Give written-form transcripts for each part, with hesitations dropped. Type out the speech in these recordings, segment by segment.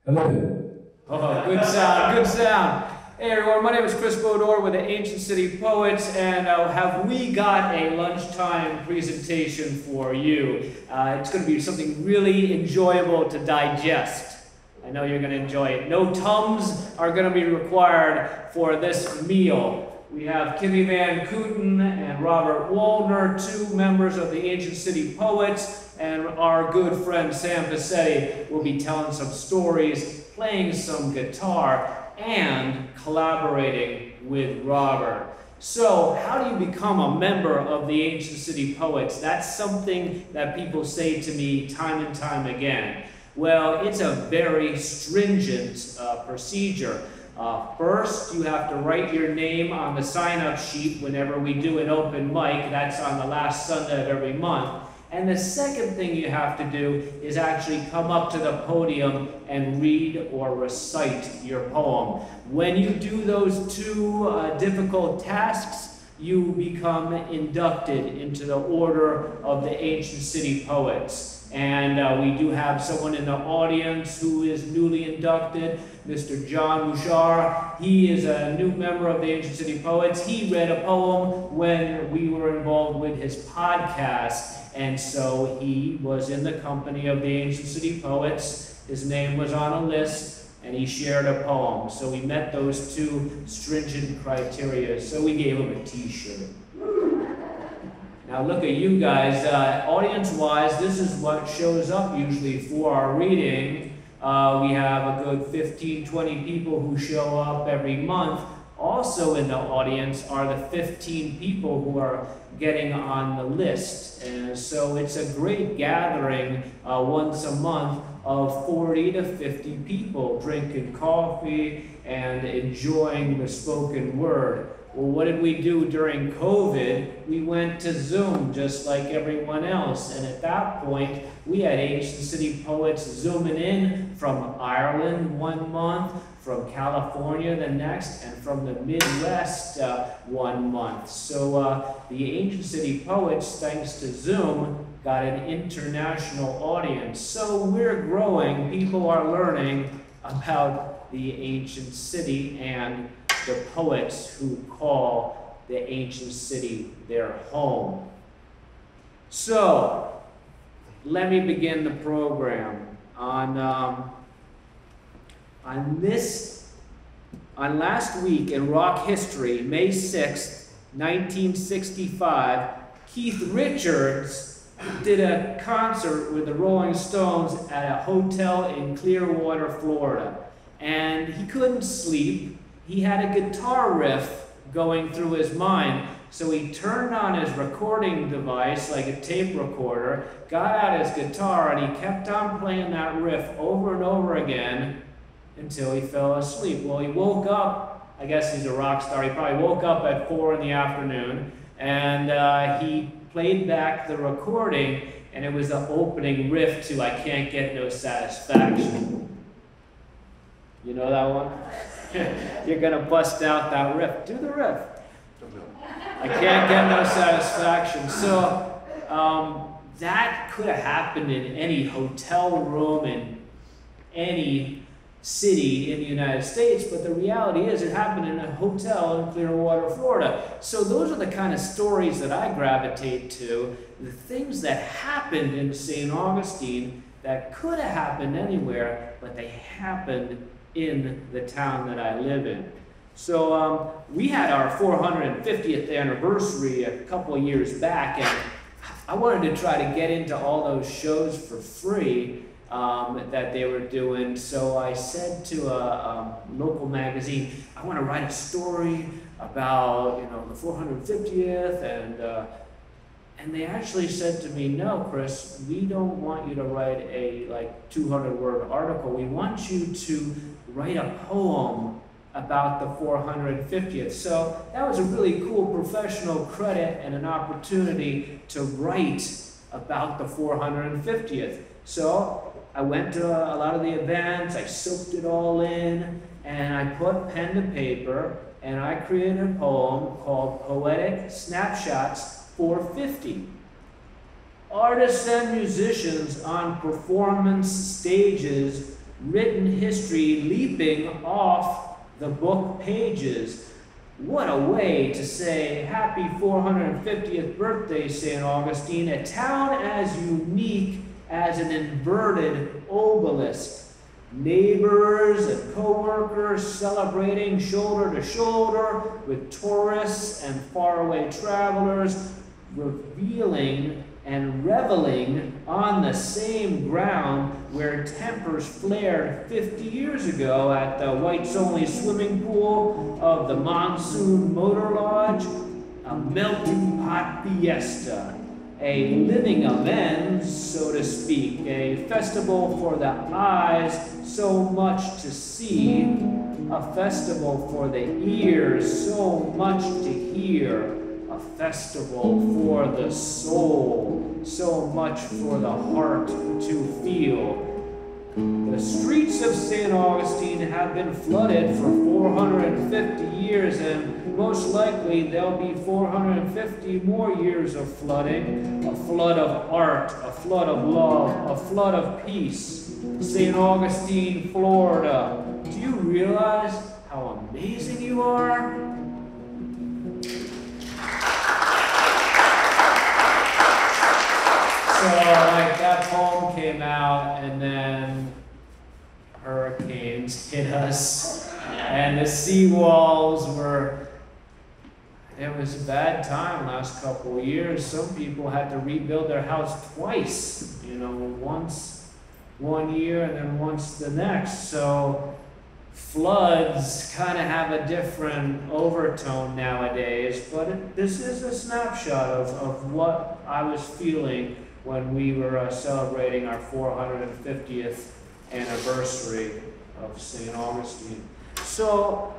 I love it. Oh, good sound, good sound. Hey everyone, my name is Chris Bodor with the Ancient City Poets, and have we got a lunchtime presentation for you. It's going to be something really enjoyable to digest. I know you're going to enjoy it. No Tums are going to be required for this meal. We have Kimmy Van Kooten and Robert Waldner, two members of the Ancient City Poets, and our good friend Sam Pacetti will be telling some stories, playing some guitar, and collaborating with Robert. So, how do you become a member of the Ancient City Poets? That's something that people say to me time and time again. Well, it's a very stringent procedure. First, you have to write your name on the sign-up sheet whenever we do an open mic. That's on the last Sunday of every month. And the second thing you have to do is actually come up to the podium and read or recite your poem. When you do those two difficult tasks, you become inducted into the Order of the Ancient City Poets. And we do have someone in the audience who is newly inducted, Mr. John Bouchard. He is a new member of the Ancient City Poets. He read a poem when we were involved with his podcast. And so he was in the company of the Ancient City Poets. His name was on a list, and he shared a poem. So we met those two stringent criteria, so we gave him a t-shirt. Now look at you guys. Audience-wise, this is what shows up usually for our reading. We have a good 15, 20 people who show up every month. Also in the audience are the 15 people who are getting on the list. And so it's a great gathering once a month of 40 to 50 people drinking coffee and enjoying the spoken word. Well, what did we do during COVID? We went to Zoom just like everyone else. And at that point, we had Ancient City Poets zooming in from Ireland one month, from California the next, and from the Midwest 1 month. So the Ancient City Poets, thanks to Zoom, got an international audience. So we're growing. People are learning about the ancient city and the poets who call the ancient city their home. So, let me begin the program. On last week in rock history, May 6th, 1965, Keith Richards did a concert with the Rolling Stones at a hotel in Clearwater, Florida. And he couldn't sleep. He had a guitar riff going through his mind, so he turned on his recording device, like a tape recorder, got out his guitar, and he kept on playing that riff over and over again until he fell asleep. Well, he woke up, I guess he's a rock star, he probably woke up at 4 in the afternoon, and he played back the recording, and it was the opening riff to I Can't Get No Satisfaction. You know that one? You're going to bust out that riff. Do the riff. I can't get no satisfaction. So that could have happened in any hotel room in any city in the United States, but the reality is it happened in a hotel in Clearwater, Florida. So those are the kind of stories that I gravitate to, the things that happened in St. Augustine that could have happened anywhere, but they happened in the town that I live in. So we had our 450th anniversary a couple of years back, and I wanted to try to get into all those shows for free that they were doing. So I said to a local magazine, I want to write a story about, the 450th, and they actually said to me, no, Chris, we don't want you to write a 200-word article. We want you to write a poem about the 450th. So that was a really cool professional credit and an opportunity to write about the 450th. So I went to a lot of the events, I soaked it all in, and I put pen to paper, and I created a poem called Poetic Snapshots 450. Artists and musicians on performance stages written history leaping off the book pages. What a way to say, happy 450th birthday, St. Augustine, a town as unique as an inverted obelisk. Neighbors and co-workers celebrating shoulder to shoulder with tourists and faraway travelers, revealing and reveling on the same ground where tempers flared 50 years ago at the whites-only swimming pool of the Monsoon Motor Lodge, a melting pot fiesta, a living amends, so to speak, a festival for the eyes, so much to see, a festival for the ears, so much to hear, a festival for the soul, so much for the heart to feel. The streets of St. Augustine have been flooded for 450 years, and most likely there'll be 450 more years of flooding. A flood of art, a flood of love, a flood of peace. St. Augustine, Florida. Do you realize how amazing you are? So, like, that poem came out, and then hurricanes hit us, and the seawalls were, it was a bad time last couple of years. Some people had to rebuild their house twice, you know, once one year and then once the next. So floods kind of have a different overtone nowadays, but this is a snapshot of what I was feeling when we were celebrating our 450th anniversary of St. Augustine. So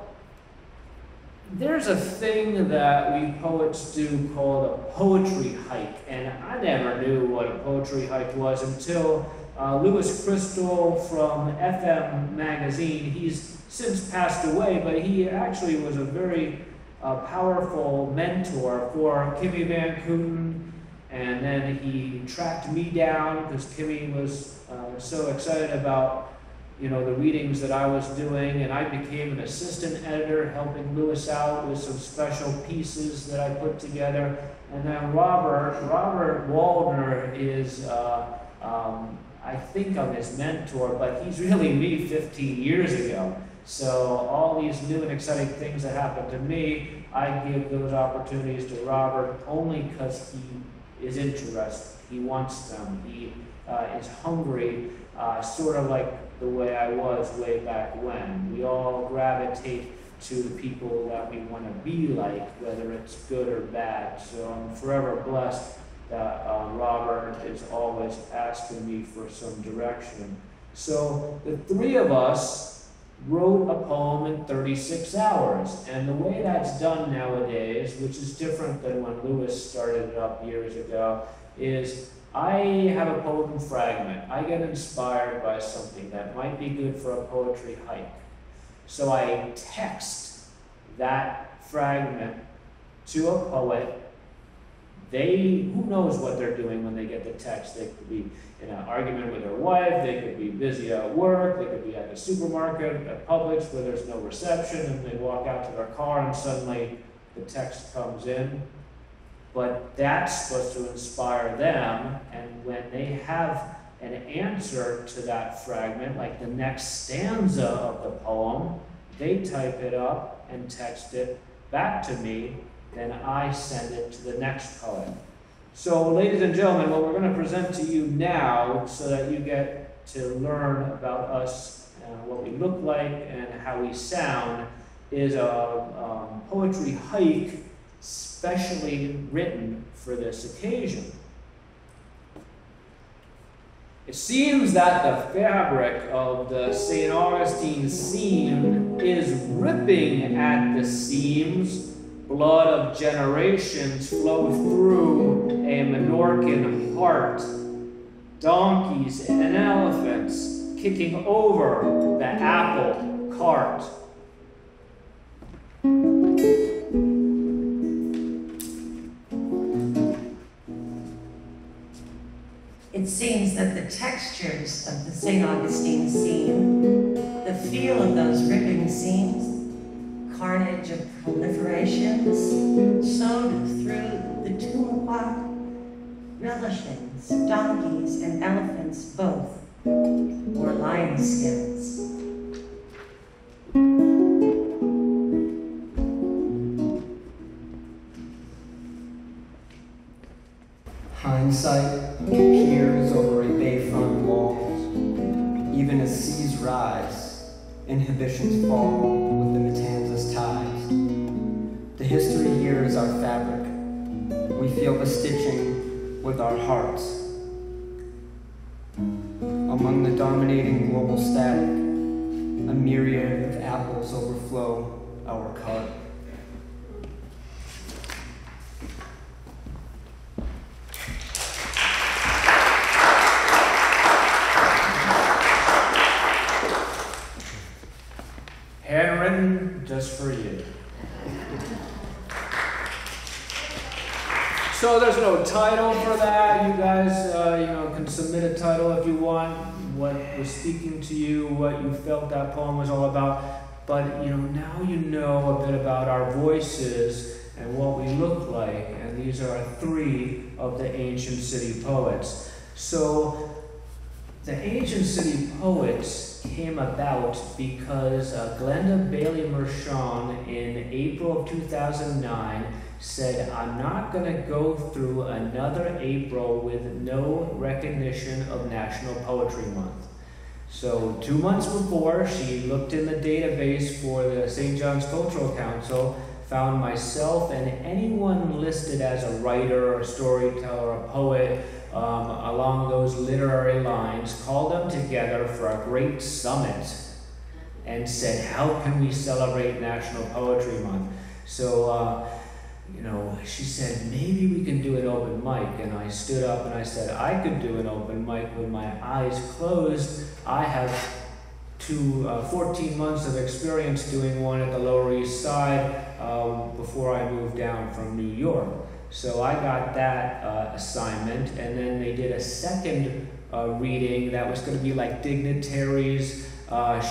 there's a thing that we poets do called a poetry hike, and I never knew what a poetry hike was until Louis Crystal from FM magazine. He's since passed away, but he actually was a very powerful mentor for Kimmy Van Kooten. And then he tracked me down because Kimmy was so excited about, you know, the readings that I was doing, and I became an assistant editor, helping Lewis out with some special pieces that I put together. And then Robert Waldner is, I think I'm his mentor, but he's really me 15 years ago. So all these new and exciting things that happened to me, I give those opportunities to Robert only because he is interested. He wants them. He is hungry, sort of like the way I was way back when. We all gravitate to the people that we want to be like, whether it's good or bad. So I'm forever blessed that Robert is always asking me for some direction. So the three of us wrote a poem in 36 hours. And the way that's done nowadays, which is different than when Lewis started it up years ago, is I have a poem fragment. I get inspired by something that might be good for a poetry hike. So I text that fragment to a poet. Who knows what they're doing when they get the text? They could be in an argument with their wife, they could be busy at work, they could be at the supermarket, at Publix where there's no reception, and they walk out to their car and suddenly the text comes in. But that's supposed to inspire them, and when they have an answer to that fragment, like the next stanza of the poem, they type it up and text it back to me, then I send it to the next poet. So, ladies and gentlemen, what we're going to present to you now, so that you get to learn about us, what we look like, and how we sound, is a poetry hike specially written for this occasion. It seems that the fabric of the St. Augustine seam is ripping at the seams. Blood of generations flow through a Menorcan heart. Donkeys and elephants kicking over the apple cart. It seems that the textures of the St. Augustine scene, the feel of those ripping seams, carnage of proliferations, sowed through the tomb plot, relishings, donkeys and elephants both, or lion skins. Hindsight peers over a bayfront walls. Even as seas rise, inhibitions fall with the Matanzas tides. The history here is our fabric. We feel the stitching with our hearts. Among the dominating global static, a myriad of apples overflow our cart. Handwritten just for you. So there's no title for that. You guys, can submit a title if you want. What was speaking to you, what you felt that poem was all about. But now you know a bit about our voices and what we look like. And these are three of the ancient city poets. So the ancient city poets came about because Glenda Bailey Mershon in April of 2009 said, I'm not going to go through another April with no recognition of National Poetry Month. So 2 months before, she looked in the database for the St. John's Cultural Council, found myself and anyone listed as a writer, a storyteller, a poet, along those literary lines, called them together for a great summit and said, how can we celebrate National Poetry Month? So, she said, maybe we can do an open mic. And I stood up and I said, I could do an open mic with my eyes closed. I have 14 months of experience doing one at the Lower East Side before I moved down from New York. So I got that assignment, and then they did a second reading that was going to be like dignitaries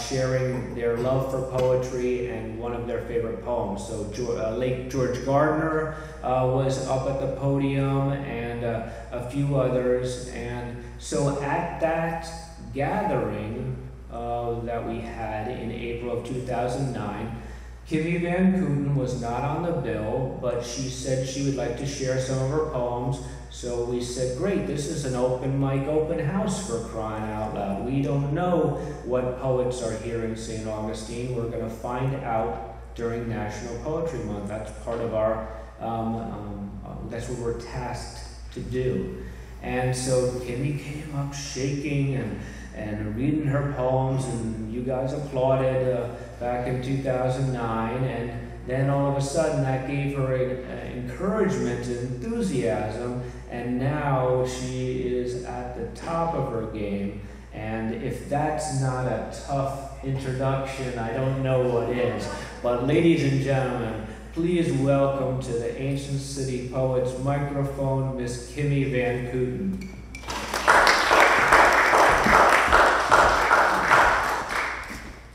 sharing their love for poetry and one of their favorite poems. So late George Gardner was up at the podium, and a few others. And so at that gathering that we had in April of 2009, Kimmy Van Kooten was not on the bill, but she said she would like to share some of her poems. So we said, great, this is an open mic, open house, for crying out loud. We don't know what poets are here in St. Augustine. We're going to find out during National Poetry Month. That's part of our, that's what we're tasked to do. And so Kimmy came up shaking and reading her poems, and you guys applauded back in 2009, and then all of a sudden that gave her encouragement and enthusiasm, and now she is at the top of her game. And if that's not a tough introduction, I don't know what is. But ladies and gentlemen, please welcome to the Ancient City Poets microphone, Miss Kimmy Van Kooten.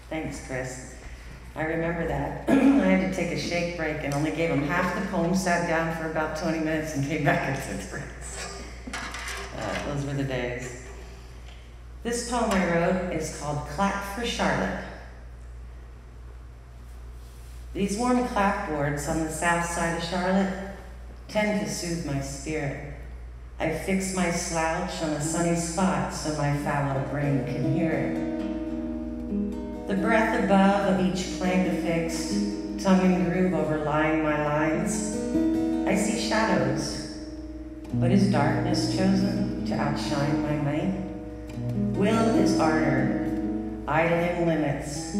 Thanks, Chris. I remember that. I had to take a shake break and only gave him half the poem, sat down for about 20 minutes and came back and took the rest. Those were the days. This poem I wrote is called Clap for Charlotte. These warm clapboards on the south side of Charlotte tend to soothe my spirit. I fix my slouch on a sunny spot so my fallow brain can hear it. The breath above of each plank affixed, tongue and groove overlying my lines. I see shadows, but is darkness chosen to outshine my might? Will is ardor, idling limits.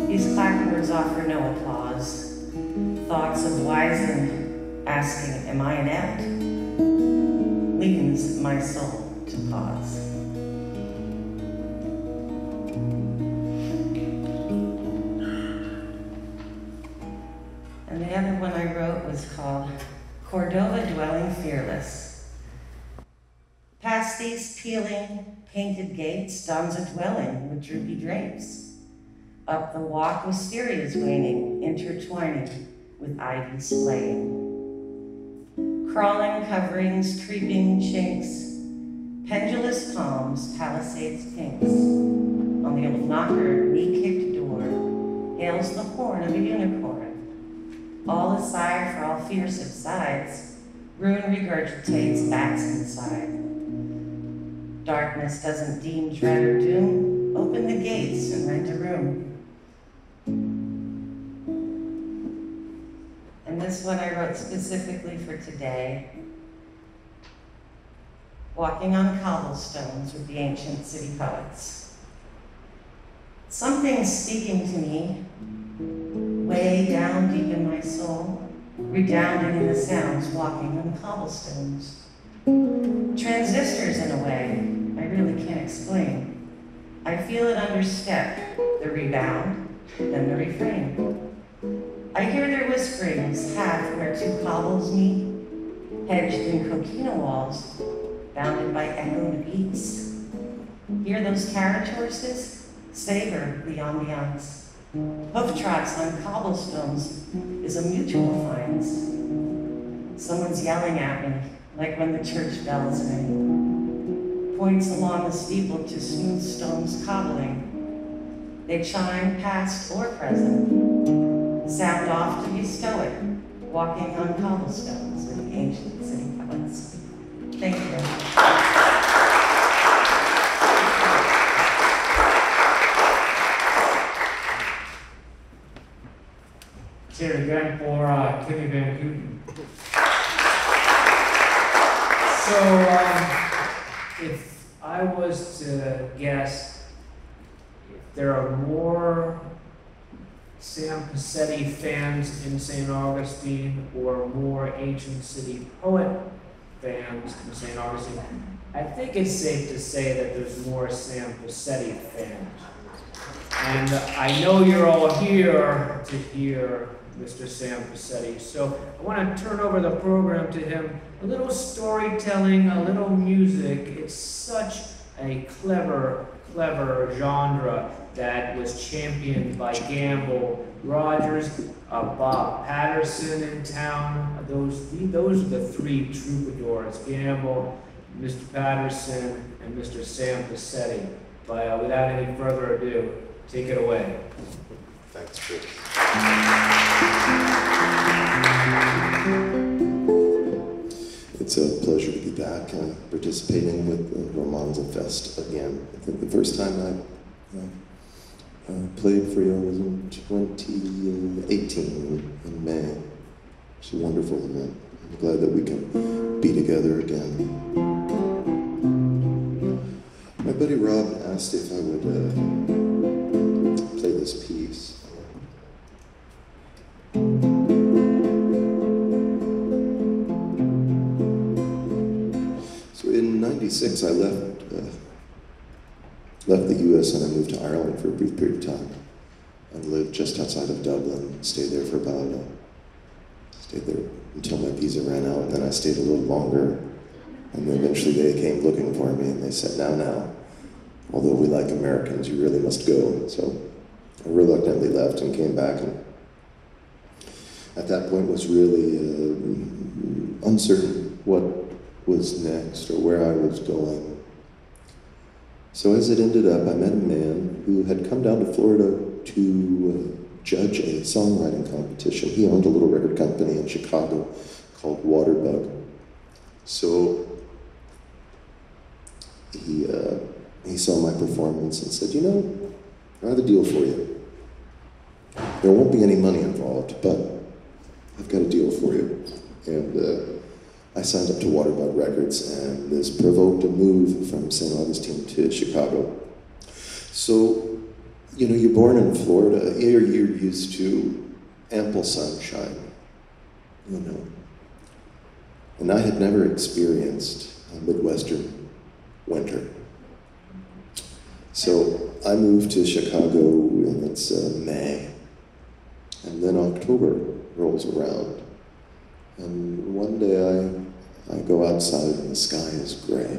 These clapboards offer no applause. Thoughts of wizened, asking, am I inept? Leans my soul to pause. And the other one I wrote was called Cordova Dwelling Fearless. Past these peeling, painted gates dawns a dwelling with droopy drapes. Up the walk wisteria's waning, intertwining with ivy splaying. Crawling coverings, creeping chinks, pendulous palms, palisades pinks. On the old knocker, knee-kicked door, hails the horn of a unicorn. All aside for all fear subsides, ruin regurgitates bats inside. Darkness doesn't deem dread or doom, open the gates and rent a room. And this one I wrote specifically for today. Walking on cobblestones with the ancient city poets. Something's speaking to me, way down deep in my soul, redounding in the sounds walking on cobblestones. Transistors in a way, I really can't explain. I feel it understep, the rebound, then the refrain. I hear their whisperings half where two cobbles meet, hedged in coquina walls, bounded by echoed beats. Hear those carriage horses? Savor the ambiance. Hoof tracks on cobblestones is a mutual finds. Someone's yelling at me, like when the church bells ring. Points along the steeple to smooth stones cobbling. They chime past or present. Sound off to be stoic, walking on cobblestones with the ancient city poets. Thank you. Say it again for Kimmy Van Houten. So, if I was to guess, if there are more Sam Pacetti fans in St. Augustine or more ancient city poet fans in St. Augustine, I think it's safe to say that there's more Sam Pacetti fans. And I know you're all here to hear Mr. Sam Pacetti, so I want to turn over the program to him. A little storytelling, a little music. It's such a clever genre that was championed by Gamble, Rogers, Bob Patterson in town. Those are the three troubadours, Gamble, Mr. Patterson, and Mr. Sam Pacetti. But without any further ado, take it away. Thanks, Chris. It's a pleasure to be back participating with the Romanza Fest again. I think the first time I played for you was in 2018 in May. It's a wonderful event. I'm glad that we can be together again. My buddy Rob asked if I would play this piece. So in '96, I left the U.S. and I moved to Ireland for a brief period of time and lived just outside of Dublin. Stayed there for stayed there until my visa ran out, and then I stayed a little longer. And then eventually they came looking for me, and they said, now, although we like Americans, you really must go. So I reluctantly left and came back, and at that point was really uncertain what was next or where I was going. So as it ended up, I met a man who had come down to Florida to judge a songwriting competition. He owned a little record company in Chicago called VandeBerg. So he saw my performance and said, I have a deal for you. There won't be any money involved, but I've got a deal for you. And I signed up to VandeBerg Records, and this provoked a move from St. Augustine to Chicago. So, you're born in Florida, you're used to ample sunshine, And I had never experienced a Midwestern winter. So I moved to Chicago, and it's May. And then October rolls around. And one day I go outside and the sky is gray.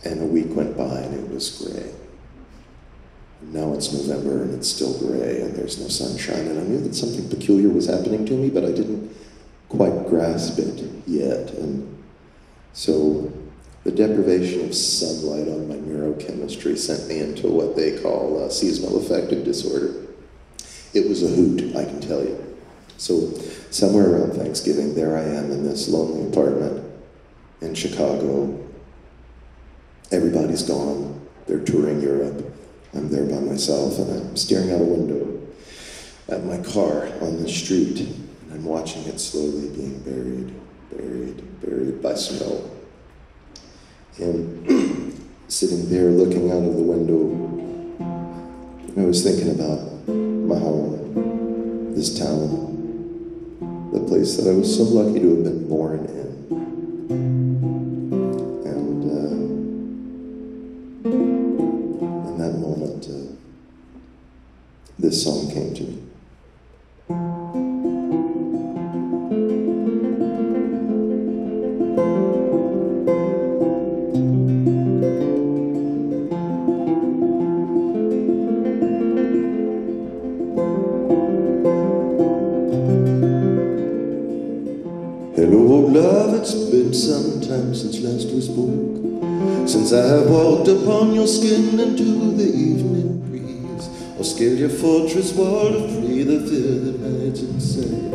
And a week went by and it was gray. And now it's November and it's still gray and there's no sunshine, and I knew that something peculiar was happening to me, but I didn't quite grasp it yet. And so the deprivation of sunlight on my neurochemistry sent me into what they call seasonal affective disorder. It was a hoot, I can tell you. So somewhere around Thanksgiving, there I am in this lonely apartment in Chicago. Everybody's gone. They're touring Europe. I'm there by myself, and I'm staring out a window at my car on the street, and I'm watching it slowly being buried by snow. And sitting there looking out of the window, I was thinking about my home, this town, the place that I was so lucky to have been born in. In that moment, this song came to me. Hello, love, it's been some time since last we spoke, since I have walked upon your skin into the evening breeze, or scaled your fortress wall to free the fear that hides inside.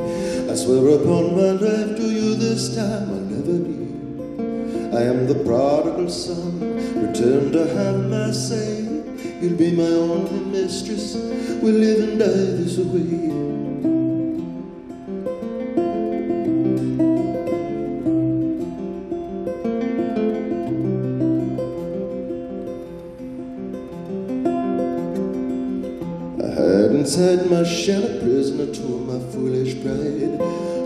I swear upon my life to you this time I'll never leave. I am the prodigal son, returned to have my say. You'll be my only mistress, we'll live and die this way. Inside my shell, a prisoner to my foolish pride,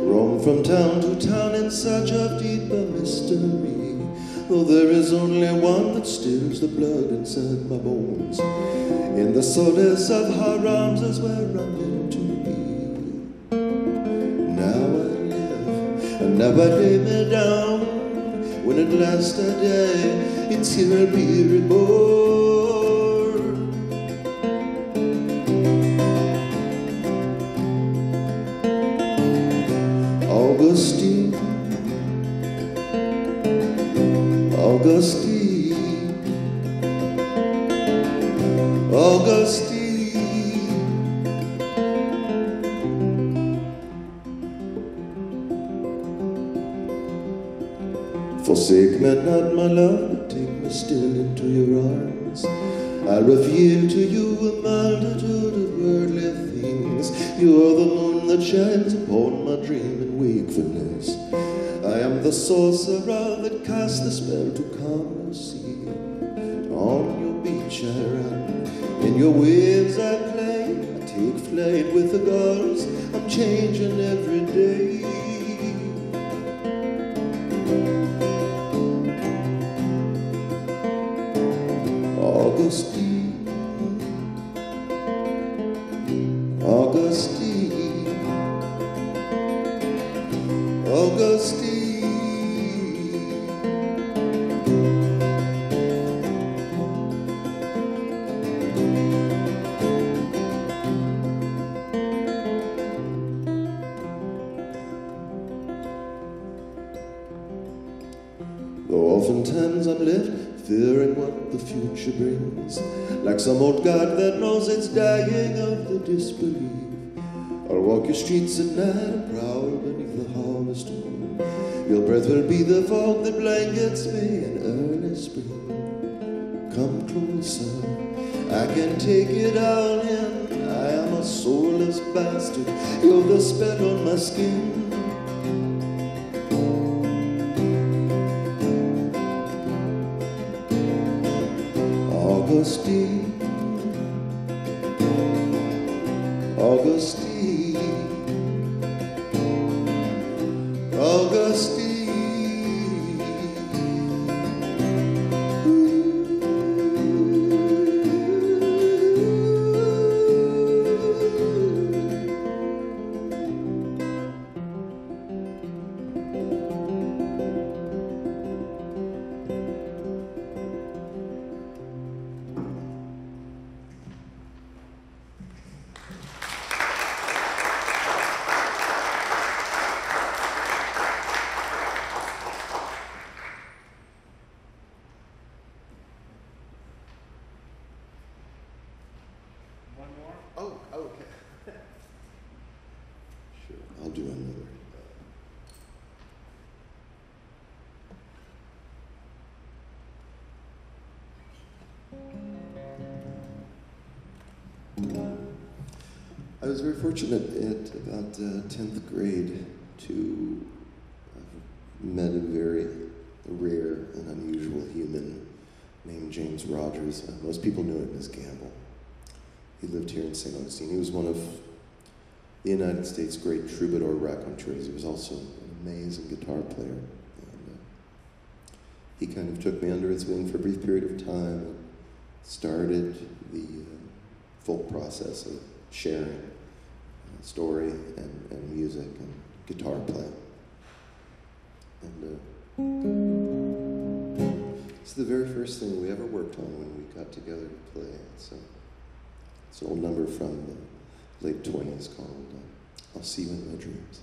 roam from town to town in search of deeper mystery. Though there is only one that stills the blood inside my bones, in the solace of her arms is where I'm meant to be. Now I live, and now I lay me down. When at last I die, it's here I'll be reborn. Augustine, Augustine, Augustine. Forsake me not, my love, but take me still into your arms. I'll reveal to you a multitude of worldly things. You are the moon that shines upon my dream and wakefulness. I am the sorcerer that casts the spell to calm your sea. On your beach I run, in your waves I play. I take flight with the gulls, I'm changing every day. Augustine, Augustine, Augustine. Though oftentimes I'm left fearing what the future brings, like some old god that knows it's dying of the disbelief. I'll walk your streets at night and prowl beneath the harvest moon. Your breath will be the fog that blankets me in early spring. Come closer, I can take it all in. I am a soulless bastard, you're the spell on my skin. Augustine, Augustine, Augustine. I was very fortunate at about 10th grade to have met a very rare and unusual human named James Rogers. Most people knew him as Gamble. He lived here in St. Augustine. He was one of the United States' great troubadour raconteurs. He was also an amazing guitar player. And he kind of took me under his wing for a brief period of time and started the folk process of sharing story and music and guitar playing. And it's the very first thing we ever worked on when we got together to play. It's an old number from the late 20s called I'll See You in My Dreams.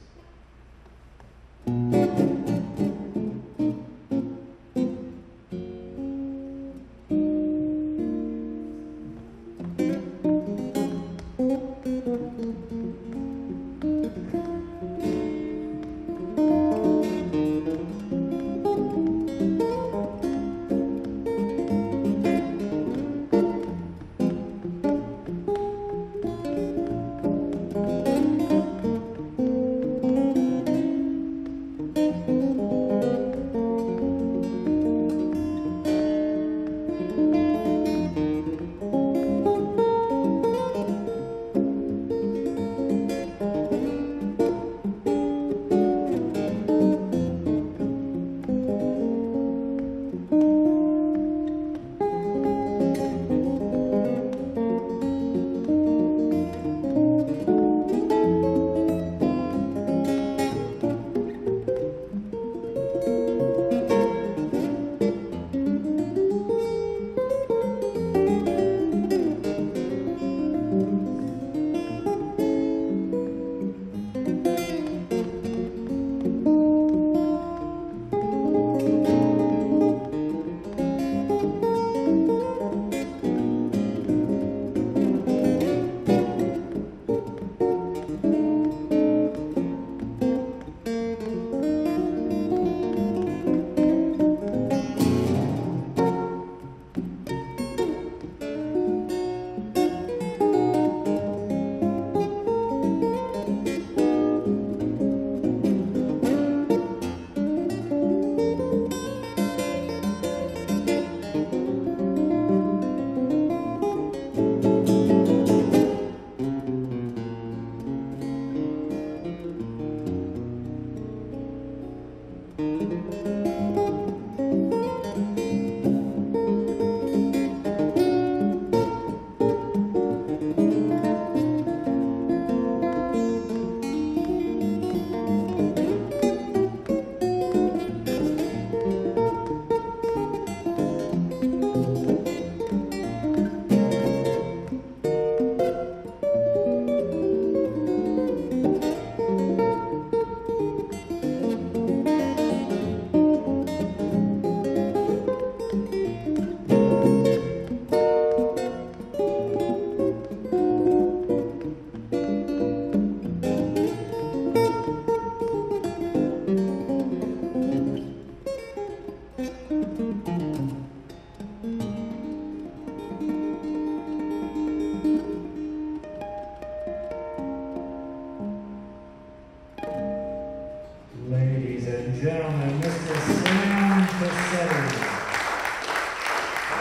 Gentlemen, Mr. Sam Pacetti,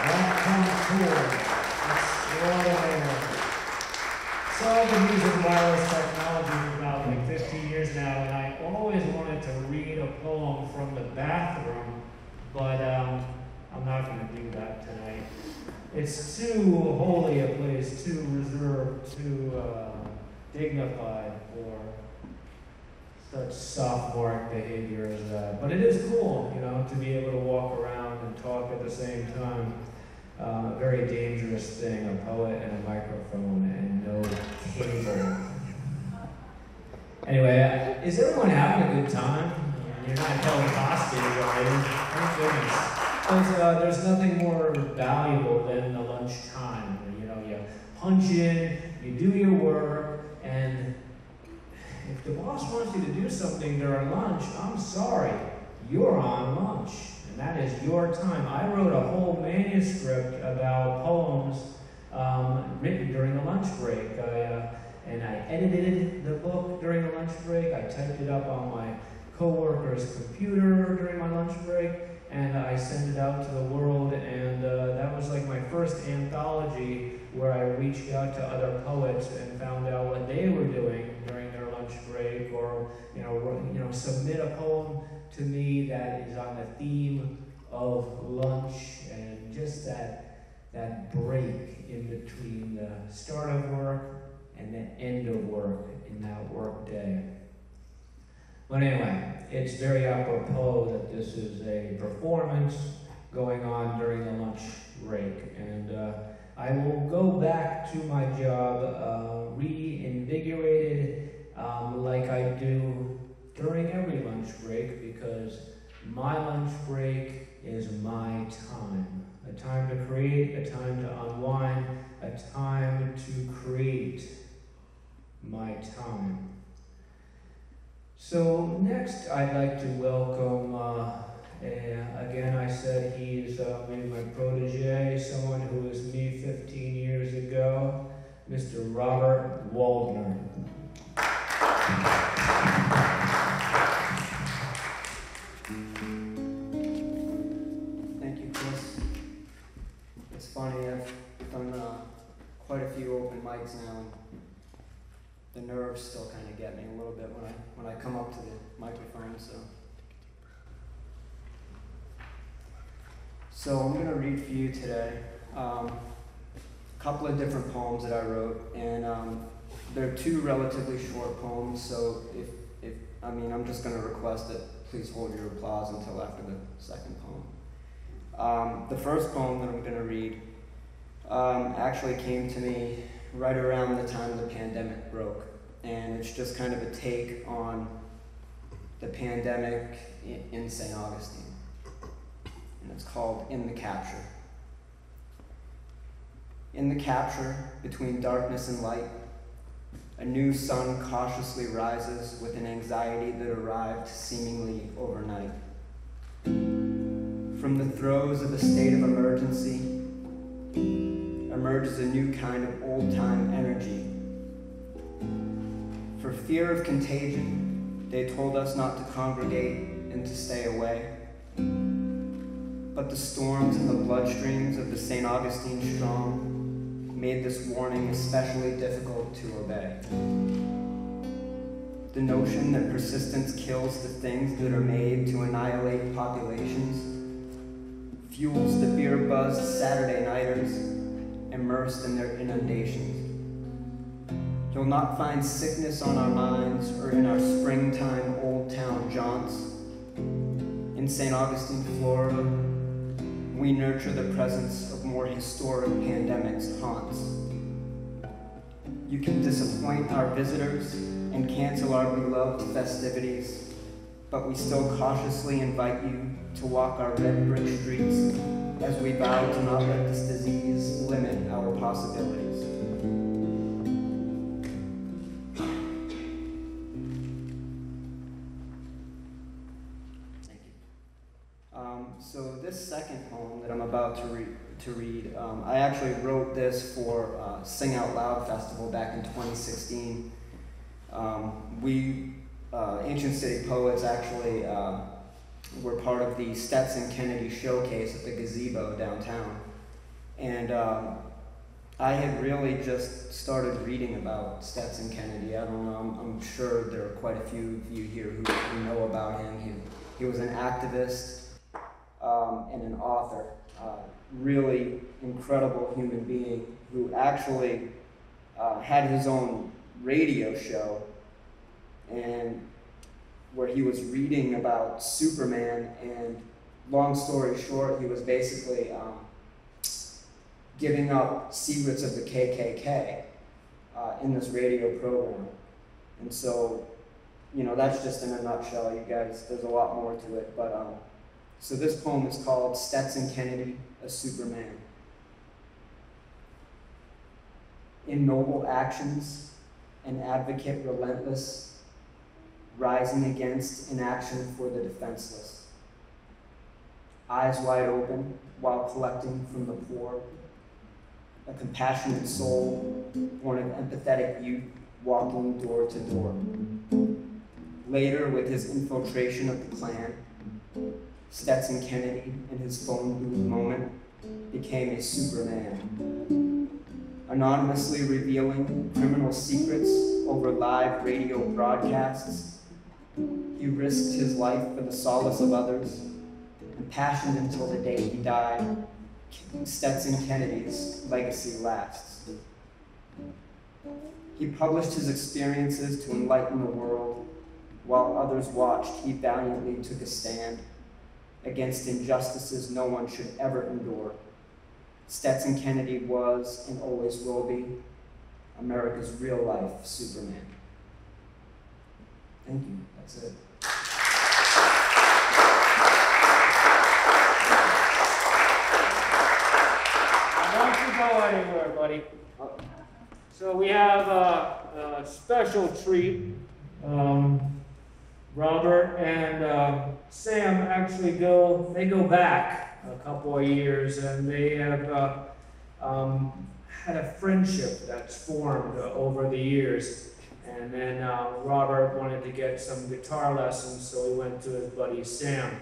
raconteur extraordinaire. So I've been using wireless technology for about like 15 years now, and I always wanted to read a poem from the bathroom, but I'm not going to do that tonight. It's too holy a place, too reserved, too dignified for such sophomoric behavior as that. But it is cool, you know, to be able to walk around and talk at the same time. A very dangerous thing, a poet and a microphone and no cable. Anyway, is everyone having a good time? You're not held hostage, are you? Thank goodness. There's nothing more valuable than the lunchtime. You know, you punch in, you do your work, and if the boss wants you to do something during lunch, I'm sorry, you're on lunch, and that is your time. I wrote a whole manuscript about poems written during a lunch break. And I edited the book during a lunch break. I typed it up on my coworker's computer during my lunch break, and I sent it out to the world. And that was like my first anthology where I reached out to other poets and found out what they were doing during their lunch break, or submit a poem to me that is on the theme of lunch and just that break in between the start of work and the end of work in that work day. But anyway, it's very apropos that this is a performance going on during the lunch break. And I will go back to my job reinvigorated like I do during every lunch break, because my lunch break is my time. A time to create, a time to unwind, a time to create my time. So next I'd like to welcome, again I said he's maybe my protege, someone who was me 15 years ago, Mr. Robert Waldner. Thank you, Chris. It's funny, I've done quite a few open mics now, and the nerves still kind of get me a little bit when I come up to the microphone. So I'm going to read for you today a couple of different poems that I wrote, and they're two relatively short poems. So I'm just going to request that please hold your applause until after the second poem. The first poem that I'm going to read actually came to me right around the time the pandemic broke. And it's just kind of a take on the pandemic in St. Augustine. And it's called In the Capture. In the capture, between darkness and light, a new sun cautiously rises with an anxiety that arrived seemingly overnight. From the throes of a state of emergency emerges a new kind of old-time energy. For fear of contagion, they told us not to congregate and to stay away. But the storms and the bloodstreams of the St. Augustine strong made this warning especially difficult to obey. The notion that persistence kills the things that are made to annihilate populations fuels the beer-buzzed Saturday nighters immersed in their inundations. You'll not find sickness on our minds or in our springtime old town jaunts. In St. Augustine, Florida, we nurture the presence of more historic pandemics' haunts. You can disappoint our visitors and cancel our beloved festivities, but we still cautiously invite you to walk our red brick streets as we vow to not let this disease limit our possibilities. Thank you. So this second poem that I'm about to read, I actually wrote this for Sing Out Loud Festival back in 2016. We, Ancient City Poets, actually were part of the Stetson Kennedy showcase at the gazebo downtown. And I had really just started reading about Stetson Kennedy. I don't know, I'm sure there are quite a few of you here who know about him. He was an activist and an author, really incredible human being who actually had his own radio show, and where he was reading about Superman, and long story short, he was basically giving up secrets of the KKK in this radio program. And so, that's just in a nutshell, you guys. There's a lot more to it, but so this poem is called Stetson Kennedy, a Superman. In noble actions, an advocate relentless, rising against inaction for the defenseless. Eyes wide open while collecting from the poor. a compassionate soul, born of empathetic youth, walking door to door. Later, with his infiltration of the Klan, Stetson Kennedy, in his phone booth moment, became a Superman, anonymously revealing criminal secrets over live radio broadcasts. He risked his life for the solace of others, impassioned until the day he died. Stetson Kennedy's legacy lasts. He published his experiences to enlighten the world. While others watched, he valiantly took a stand against injustices no one should ever endure. Stetson Kennedy was, and always will be, America's real-life Superman. Thank you. That's it. Don't you go anywhere, buddy. So we have a special treat. Robert and Sam actually go back a couple of years, and they have had a friendship that's formed over the years. And then Robert wanted to get some guitar lessons, so he went to his buddy Sam.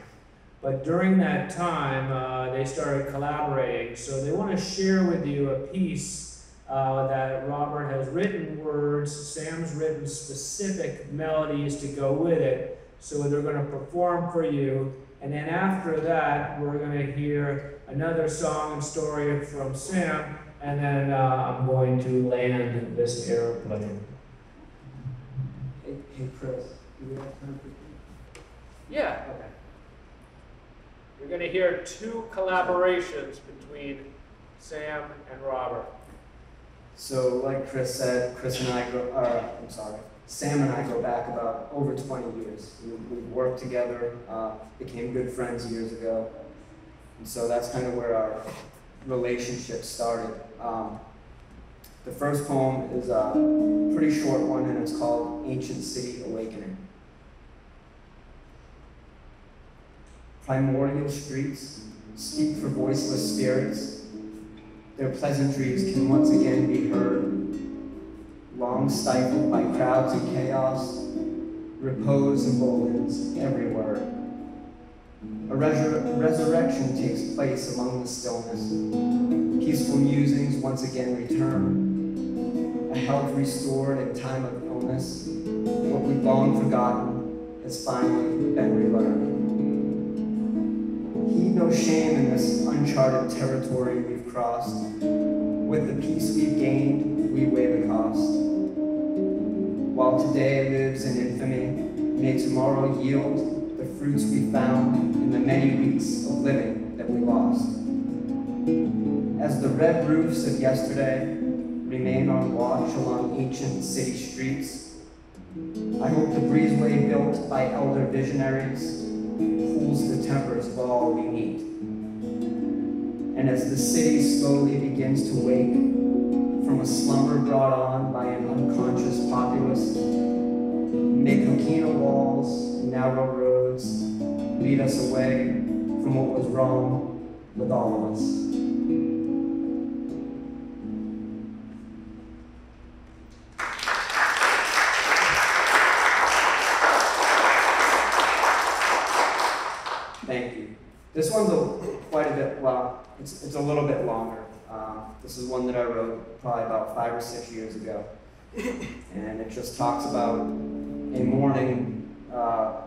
But during that time, they started collaborating. So they want to share with you a piece that Robert has written words, Sam's written specific melodies to go with it. So they're going to perform for you. And then after that, we're going to hear another song and story from Sam. And then I'm going to land this airplane. Hey Chris, do we have time for you? Yeah. Okay. You're going to hear two collaborations between Sam and Robert. So, like Chris said, Sam and I go back about over 20 years. We've worked together, became good friends years ago. And so that's kind of where our relationship started. The first poem is a pretty short one, and it's called Ancient City Awakening. Primordial streets speak for voiceless spirits. Their pleasantries can once again be heard. Long stifled by crowds and chaos, repose emboldens every word. A resurrection takes place among the stillness. Peaceful musings once again return. A health restored in time of illness. What we've long forgotten has finally been relearned. Heed no shame in this uncharted territory we've crossed. With the peace we've gained, we weigh the cost. While today lives in infamy, may tomorrow yield the fruits we found in the many weeks of living that we lost. As the red roofs of yesterday remain on watch along ancient city streets, I hope the breezeway built by elder visionaries cools the tempers of all we meet. And as the city slowly begins to wake from a slumber brought on by an unconscious populace, may coquina walls and narrow roads lead us away from what was wrong with all of us. Thank you. This one's quite a bit, well, it's a little bit longer. This is one that I wrote probably about 5 or 6 years ago. And it just talks about a morning, a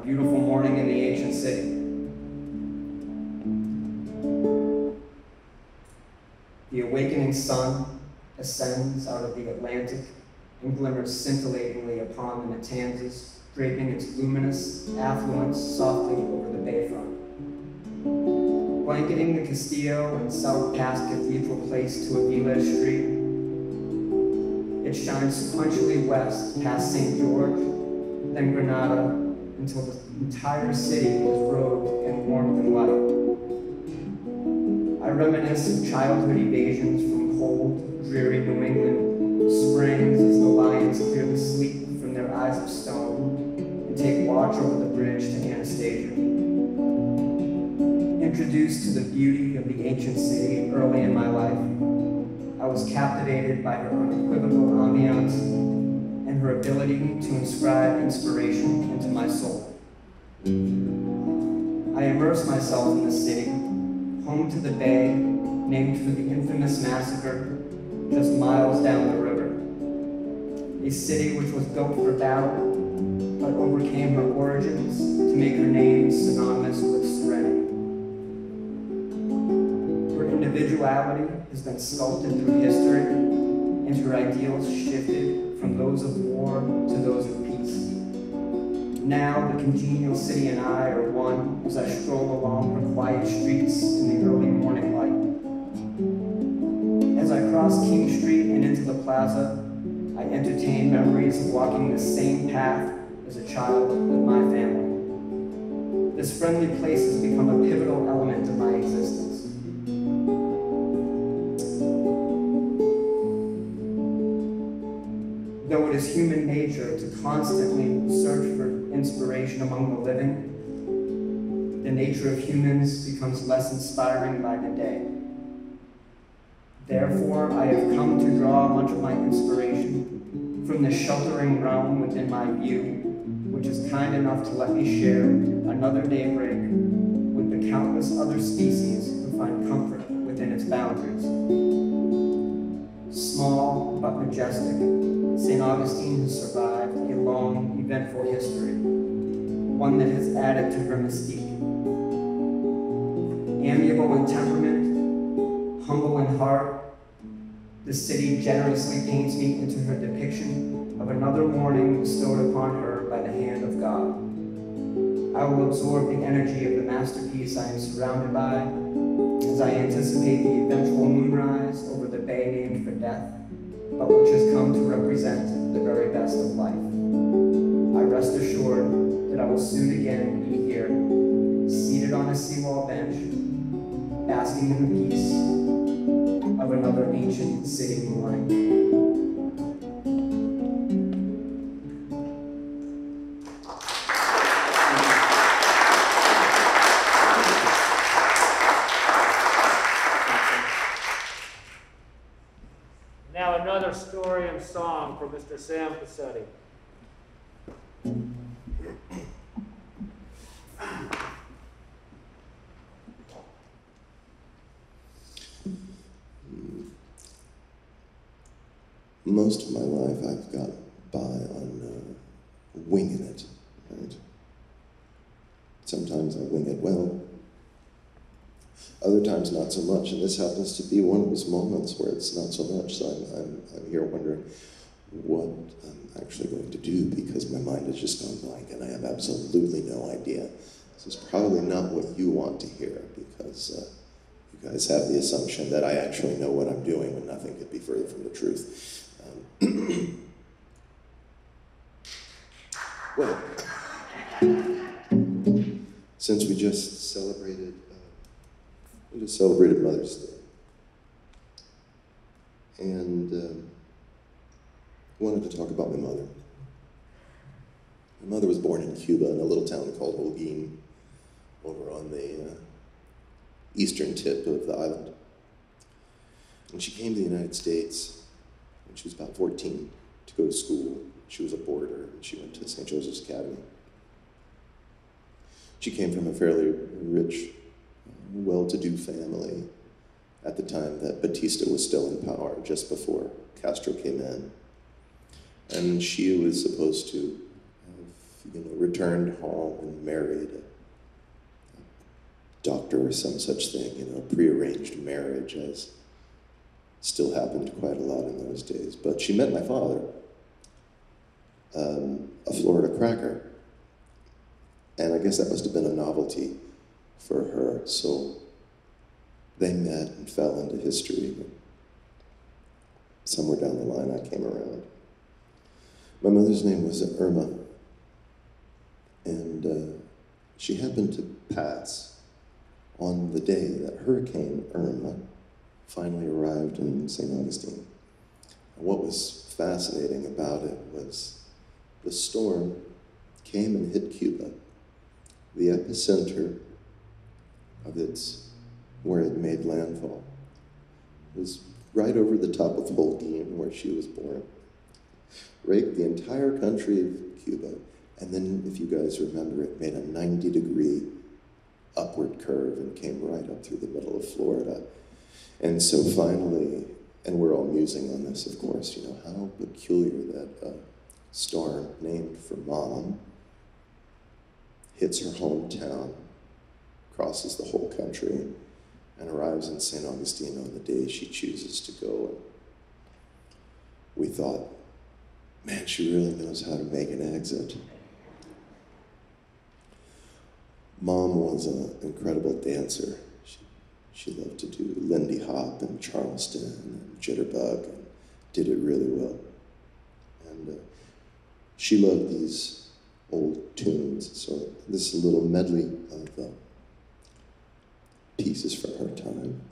beautiful morning in the ancient city. The awakening sun ascends out of the Atlantic and glimmers scintillatingly upon the Matanzas, draping its luminous affluence softly over the bayfront. Blanketing the Castillo and south past Cathedral Place to Avila Street, it shines sequentially west past St. George, then Granada, until the entire city is robed in warmth and light. I reminisce of childhood evasions from cold, dreary New England, springs as the lions clear the sleep from their eyes of stone, take watch over the bridge to Anastasia. Introduced to the beauty of the ancient city early in my life, I was captivated by her unequivocal ambiance and her ability to inscribe inspiration into my soul. I immersed myself in the city, home to the bay, named for the infamous massacre just miles down the river. A city which was built for battle, but overcame her origins to make her name synonymous with serenity. Her individuality has been sculpted through history, and her ideals shifted from those of war to those of peace. Now the congenial city and I are one as I stroll along her quiet streets in the early morning light. As I cross King Street and into the plaza, I entertain memories of walking the same path as a child with my family. This friendly place has become a pivotal element of my existence. Though it is human nature to constantly search for inspiration among the living, the nature of humans becomes less inspiring by the day. Therefore, I have come to draw much of my inspiration from the sheltering realm within my view, which is kind enough to let me share another daybreak with the countless other species who find comfort within its boundaries. Small but majestic, St. Augustine has survived a long, eventful history, one that has added to her mystique. Amiable in temperament, humble in heart, the city generously paints me into her depiction of another morning bestowed upon her by the hand of God. I will absorb the energy of the masterpiece I am surrounded by as I anticipate the eventual moonrise over the bay named for death, but which has come to represent the very best of life. I rest assured that I will soon again be here, seated on a seawall bench, basking in the peace of another ancient city morning. Now another story and song from Mr. Sam Pacetti. Most of my life I've got by on winging it, right? Sometimes I wing it well, other times not so much, and this happens to be one of those moments where it's not so much, so I'm here wondering what I'm actually going to do because my mind has just gone blank and I have absolutely no idea. This is probably not what you want to hear because you guys have the assumption that I actually know what I'm doing when nothing could be further from the truth. Well, since we just celebrated Mother's Day, and wanted to talk about my mother. My mother was born in Cuba in a little town called Holguin, over on the eastern tip of the island. And she came to the United States when she was about 14 to go to school. She was a boarder, and she went to St. Joseph's Academy. She came from a fairly rich, well-to-do family at the time that Batista was still in power, just before Castro came in. And she was supposed to have, returned home and married a doctor or some such thing, prearranged marriage, as still happened quite a lot in those days. But she met my father, a Florida cracker. And I guess that must have been a novelty for her. So they met and fell into history. Somewhere down the line, I came around. My mother's name was Irma. And she happened to pass on the day that Hurricane Irma finally arrived in St. Augustine. And what was fascinating about it was the storm came and hit Cuba. The epicenter of where it made landfall. It was right over the top of Holguin, where she was born. Raked the entire country of Cuba, and then, if you guys remember, it made a 90-degree upward curve and came right up through the middle of Florida. And so finally, and we're all musing on this, of course, you know, how peculiar that a storm named for Mom hits her hometown, crosses the whole country, and arrives in St. Augustine on the day she chooses to go. And we thought, man, she really knows how to make an exit. Mom was an incredible dancer. She loved to do Lindy Hop and Charleston and Jitterbug, and did it really well. And she loved these old tunes, so this is a little medley of pieces from her time.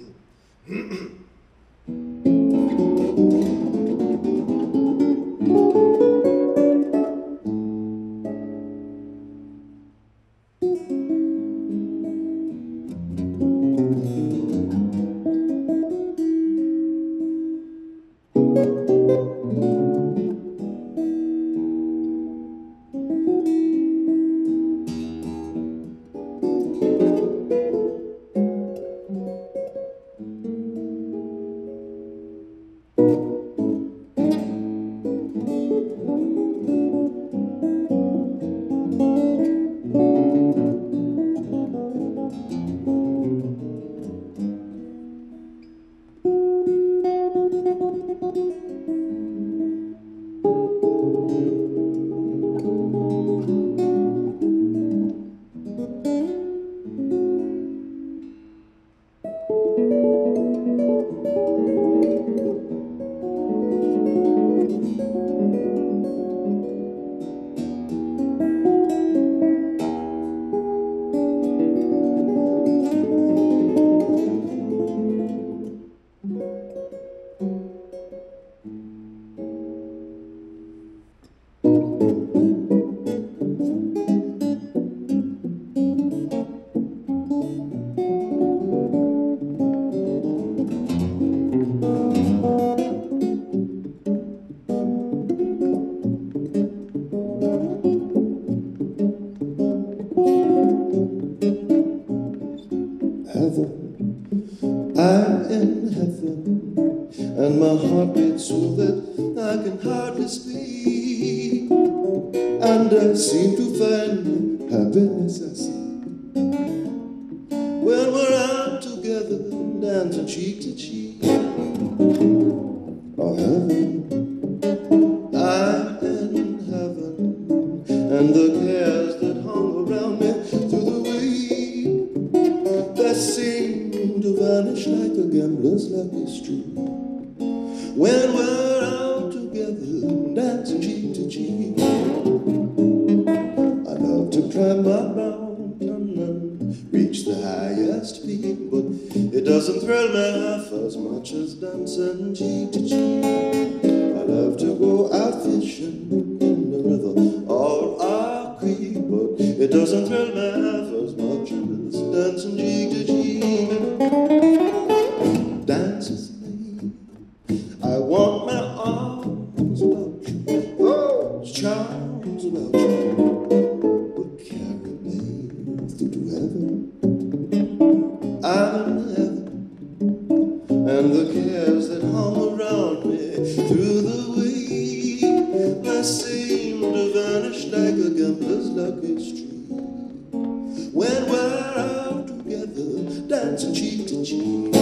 And my heart beats so that I can hardly speak, and I seem to find happiness, I see, when we're out together, dancing cheek to cheek. Oh, heaven, I'm in heaven, and the cares that hung around me through the week, that seem to vanish like a gambler's lucky streak. When we're out together, dancing cheek to cheek. I love to climb my mountain and reach the highest peak, but it doesn't thrill me half as much as dancing cheek to cheek. I love to go out fishing in the river or a creek, but it doesn't thrill me half as much as dancing cheek to cheek. Dance with me. I want my arms about you, those charms about you, would carry me through to heaven. I'm in heaven, and the cares that hung around me through the week, they seem to vanish like a gambler's lucky streak. When we're out together, dancing cheek to cheek.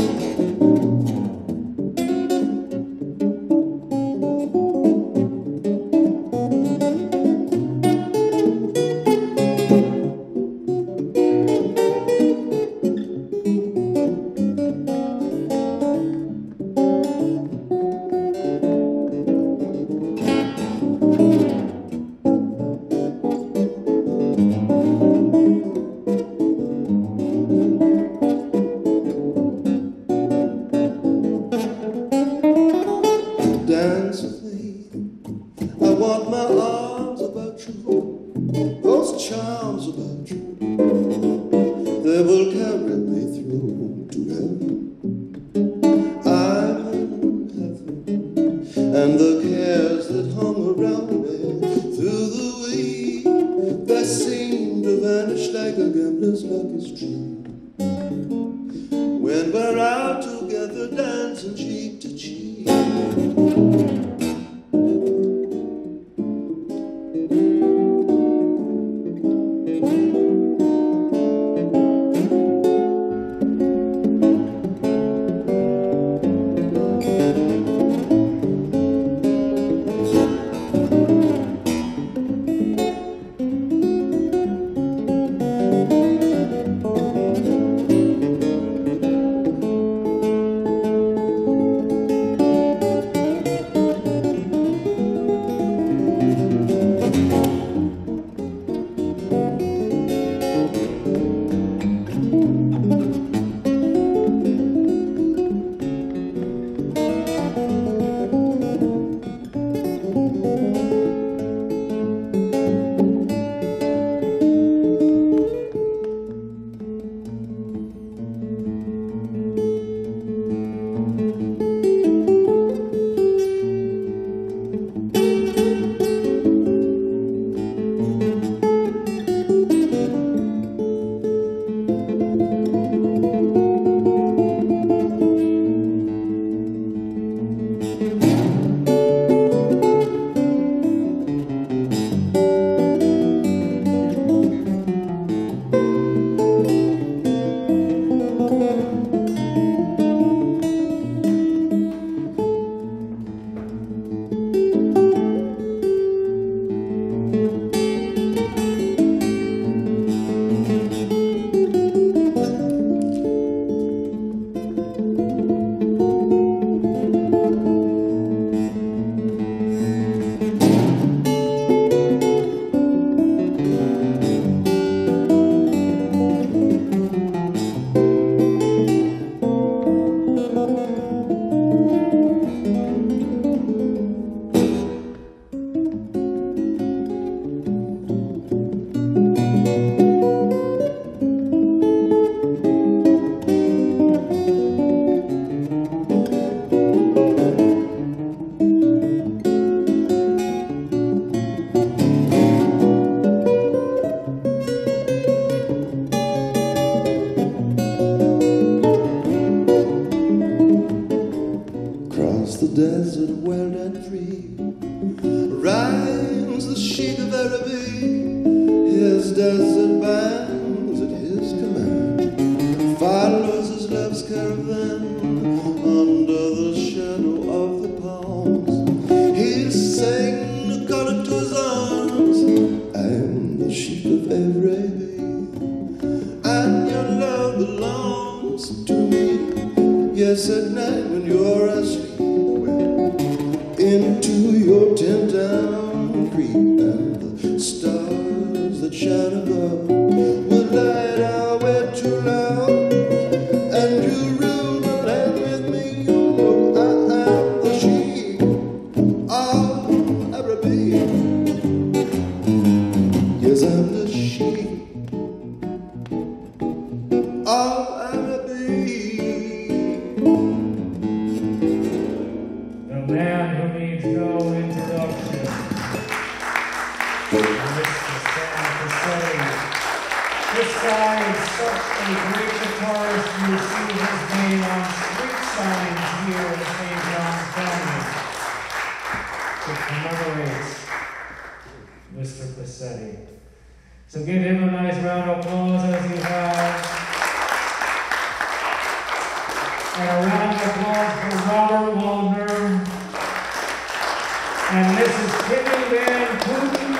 and the cares that hung around me through the week that seemed to vanish like a gambler's lucky streak. When we're out together dancing cheek to cheek. Desert wild and free rides the sheik of Araby. His desert bands at his command follows his love's caravan under the shadow of the palms. He's saying according to his arms, I am the sheik of Araby, and your love belongs to me. Yes, at night when you're asleep, into your tent down creep, and the stars that shine above will light our way to love, and you rule the land with me. You know I am the sheik of Araby. Yes, I'm the sheik of Araby. The man who needs no introduction. Mr. Sam Pacetti. This guy is such a great guitarist. You see his name on street signs here in St. John's County. It commemorates Mr. Pacetti. So give him a nice round of applause as you have. And a round of applause for Robert Waldner. And this is Kimmy Van Putten.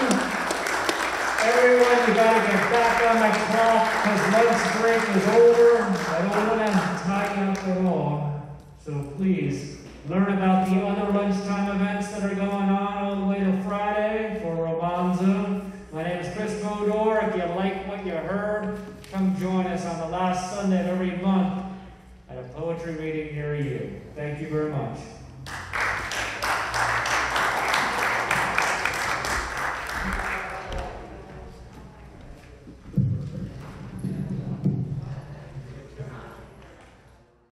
Everyone, you gotta get back on the clock because lunch break is over. I don't want to tie you up at all. So please, learn about the other lunchtime events that are going on all the way till Friday for Romanza. My name is Chris Bodor. If you like what you heard, come join us on the last Sunday of every month at a poetry reading near you. Thank you very much.